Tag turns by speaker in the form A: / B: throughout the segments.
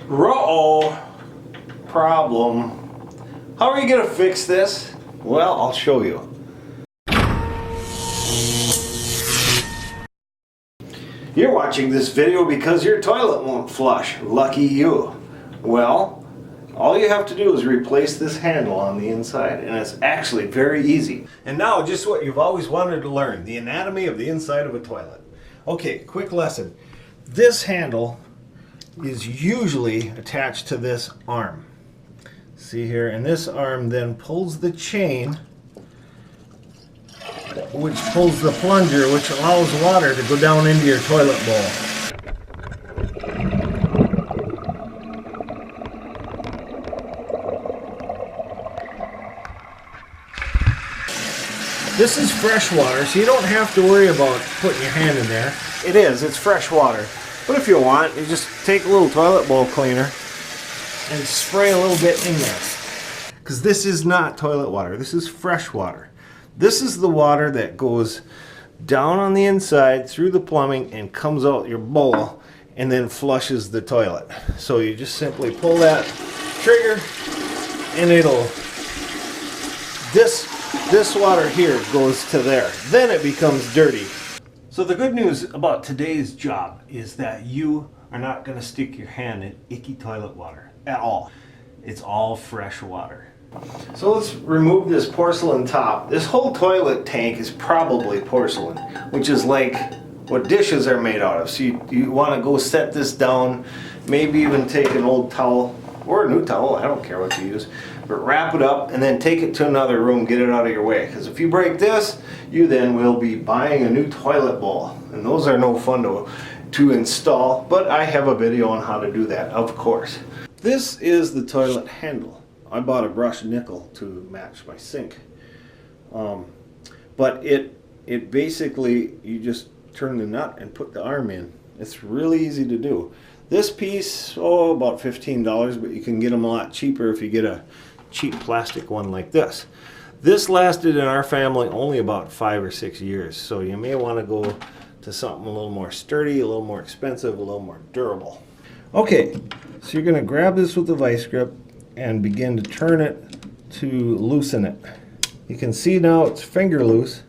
A: Uh-oh. Problem. How are you gonna fix this? Well, I'll show you. You're watching this video because your toilet won't flush. Lucky you. Well, all you have to do is replace this handle on the inside, and it's actually very easy. And now, just what you've always wanted to learn, the anatomy of the inside of a toilet. Okay, quick lesson. This handle is usually attached to this arm. See here, and this arm then pulls the chain, which pulls the plunger, which allows water to go down into your toilet bowl. This is fresh water, so you don't have to worry about putting your hand in there. It's fresh water. But if you want, you just take a little toilet bowl cleaner and spray a little bit in there. Because this is not toilet water, this is fresh water. This is the water that goes down on the inside through the plumbing and comes out your bowl and then flushes the toilet. So you just simply pull that trigger and this water here goes to there. Then it becomes dirty. So the good news about today's job is that you are not going to stick your hand in icky toilet water at all. It's all fresh water. So let's remove this porcelain top. This whole toilet tank is probably porcelain, which is like what dishes are made out of. So you want to go set this down, maybe even take an old towel or a new towel, I don't care what you use, but wrap it up and then take it to another room, get it out of your way. Because if you break this, you then will be buying a new toilet bowl. And those are no fun to install, but I have a video on how to do that, of course. This is the toilet handle. I bought a brushed nickel to match my sink. But it basically, you just turn the nut and put the arm in. It's really easy to do. This piece, about $15, but you can get them a lot cheaper if you get a cheap plastic one like this. This lasted in our family only about 5 or 6 years, so you may want to go to something a little more sturdy, a little more expensive, a little more durable. Okay, so you're going to grab this with the vice grip and begin to turn it to loosen it. You can see now it's finger loose,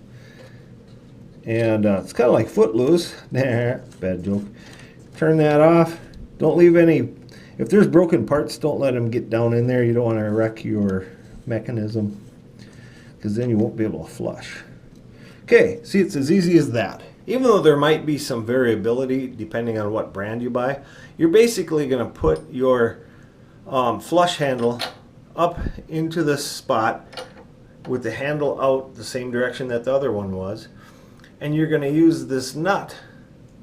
A: and it's kind of like foot loose. Bad joke. Turn that off. Don't leave any, if there's broken parts, don't let them get down in there. You don't want to wreck your mechanism, because then you won't be able to flush. Okay, see, it's as easy as that. Even though there might be some variability depending on what brand you buy, you're basically going to put your flush handle up into this spot with the handle out the same direction that the other one was, and you're going to use this nut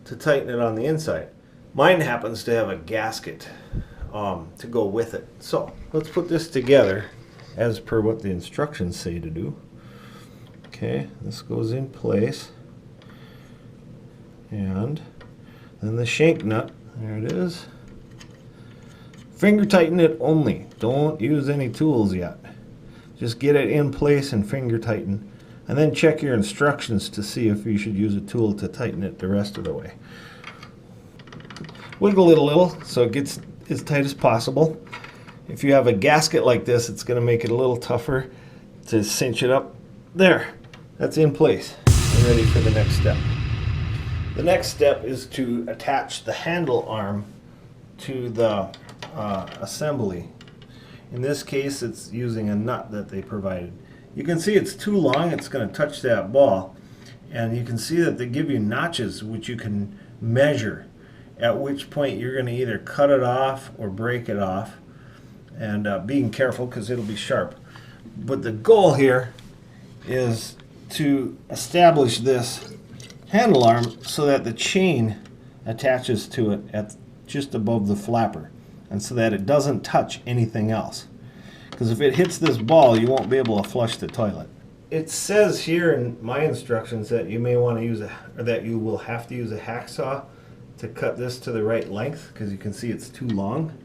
A: to tighten it on the inside. Mine happens to have a gasket to go with it. So let's put this together as per what the instructions say to do. Okay, this goes in place, and then the shank nut, there it is. Finger tighten it only. Don't use any tools yet. Just get it in place and finger tighten, and then check your instructions to see if you should use a tool to tighten it the rest of the way. Wiggle it a little so it gets as tight as possible. If you have a gasket like this, it's going to make it a little tougher to cinch it up. There, that's in place and ready for the next step. The next step is to attach the handle arm to the assembly. In this case, it's using a nut that they provided. You can see it's too long, it's going to touch that ball, and you can see that they give you notches which you can measure, at which point you're going to either cut it off or break it off, and being careful because it'll be sharp. But the goal here is to establish this handle arm so that the chain attaches to it at just above the flapper, and so that it doesn't touch anything else. Because if it hits this ball, you won't be able to flush the toilet. It says here in my instructions that you may want to use that you will have to use a hacksaw to cut this to the right length, because you can see it's too long.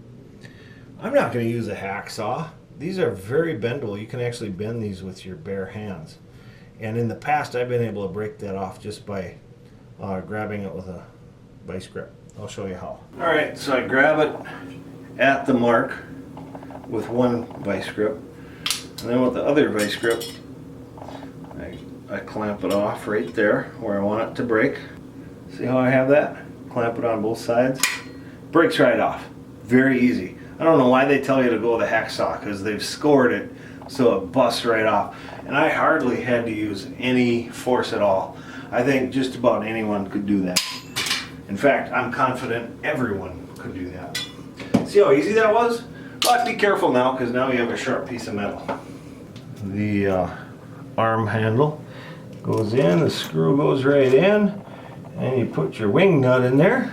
A: I'm not going to use a hacksaw. These are very bendable. You can actually bend these with your bare hands. And in the past, I've been able to break that off just by grabbing it with a vice grip. I'll show you how. Alright, so I grab it at the mark with one vice grip, and then with the other vice grip I clamp it off right there where I want it to break. See how I have that? Clamp it on both sides. Breaks right off. Very easy. I don't know why they tell you to go with a hacksaw, because they've scored it so it busts right off. And I hardly had to use any force at all. I think just about anyone could do that. In fact, I'm confident everyone could do that. See how easy that was? But be careful now, because now you have a sharp piece of metal. The arm handle goes in, the screw goes right in, and you put your wing nut in there.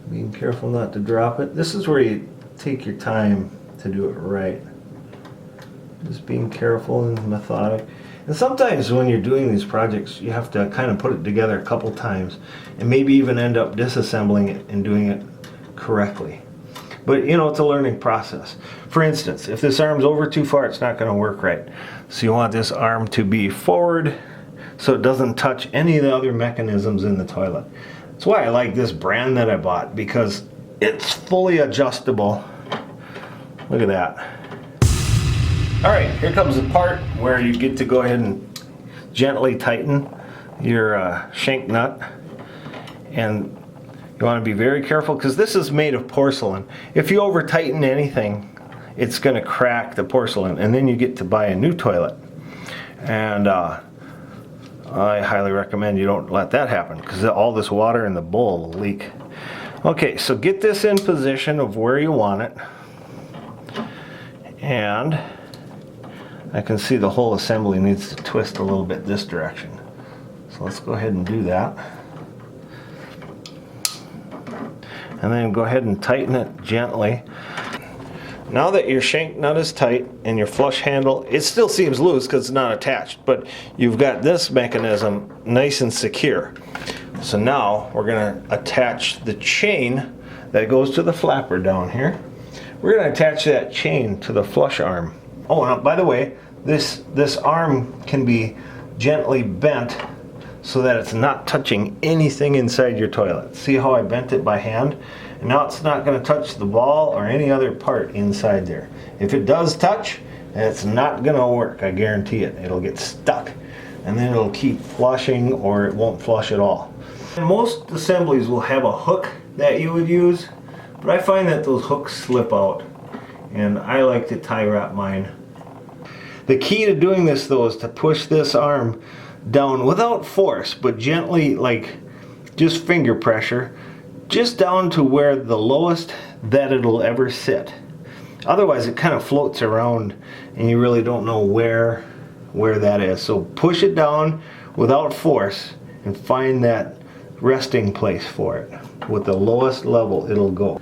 A: Being careful not to drop it. This is where you take your time to do it right. Just being careful and methodic. And sometimes when you're doing these projects, you have to kind of put it together a couple times and maybe even end up disassembling it and doing it correctly. But you know, it's a learning process. For instance, if this arm's over too far, it's not going to work right. So you want this arm to be forward so it doesn't touch any of the other mechanisms in the toilet. That's why I like this brand that I bought, because it's fully adjustable. Look at that. Alright, here comes the part where you get to go ahead and gently tighten your shank nut. And you want to be very careful, because this is made of porcelain. If you over tighten anything, it's going to crack the porcelain, and then you get to buy a new toilet. And I highly recommend you don't let that happen, because all this water in the bowl will leak. Okay, so get this in position of where you want it. And I can see the whole assembly needs to twist a little bit this direction. So let's go ahead and do that. And then go ahead and tighten it gently. Now that your shank nut is tight and your flush handle, it still seems loose because it's not attached, but you've got this mechanism nice and secure. So now we're going to attach the chain that goes to the flapper down here. We're going to attach that chain to the flush arm. Oh, and by the way, this arm can be gently bent so that it's not touching anything inside your toilet. See how I bent it by hand? And now it's not going to touch the ball or any other part inside there. If it does touch, it's not going to work, I guarantee it. It'll get stuck, and then it'll keep flushing, or it won't flush at all. And most assemblies will have a hook that you would use, but I find that those hooks slip out, and I like to tie wrap mine. The key to doing this though is to push this arm down without force, but gently, like just finger pressure, just down to where the lowest that it'll ever sit. Otherwise it kind of floats around and you really don't know where that is. So push it down without force and find that resting place for it. With the lowest level it'll go.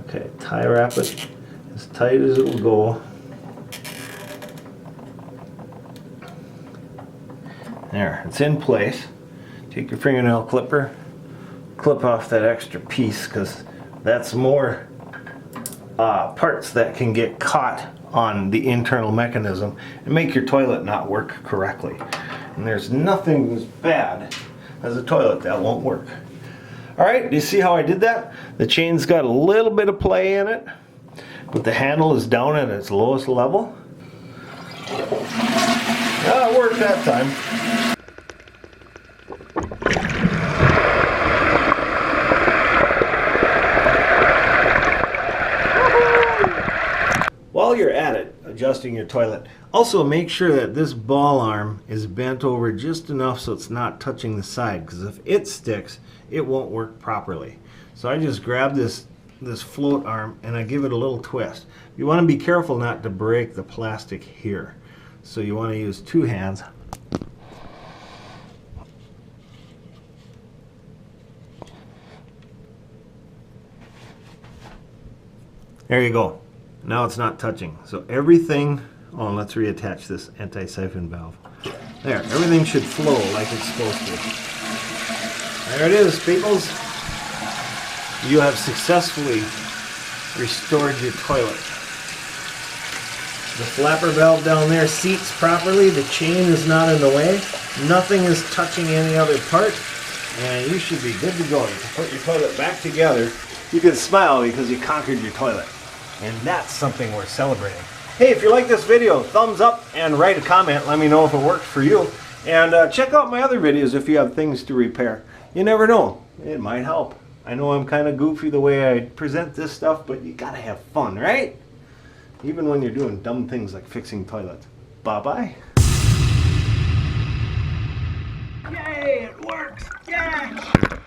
A: Okay, tie wrap it as tight as it'll go. There, it's in place. Take your fingernail clipper, clip off that extra piece, because that's more parts that can get caught on the internal mechanism and make your toilet not work correctly. And there's nothing as bad as a toilet that won't work. Alright, do you see how I did that? The chain's got a little bit of play in it, but the handle is down at its lowest level. It worked that time. While you're at it, adjusting your toilet, also make sure that this ball arm is bent over just enough so it's not touching the side, because if it sticks, it won't work properly. So I just grab this float arm and I give it a little twist. You want to be careful not to break the plastic here. So you want to use two hands. There you go. Now it's not touching. So everything, oh, let's reattach this anti-siphon valve. There, everything should flow like it's supposed to. There it is, peoples. You have successfully restored your toilet. The flapper valve down there seats properly, the chain is not in the way, nothing is touching any other part, and you should be good to go. You can put your toilet back together you can smile because you conquered your toilet. And that's something worth celebrating. Hey, if you like this video, thumbs up and write a comment. Let me know if it worked for you. And check out my other videos if you have things to repair. You never know, it might help. I know I'm kind of goofy the way I present this stuff, but you gotta have fun, right? Even when you're doing dumb things like fixing toilets. Bye-bye. Yay, it works! Yeah!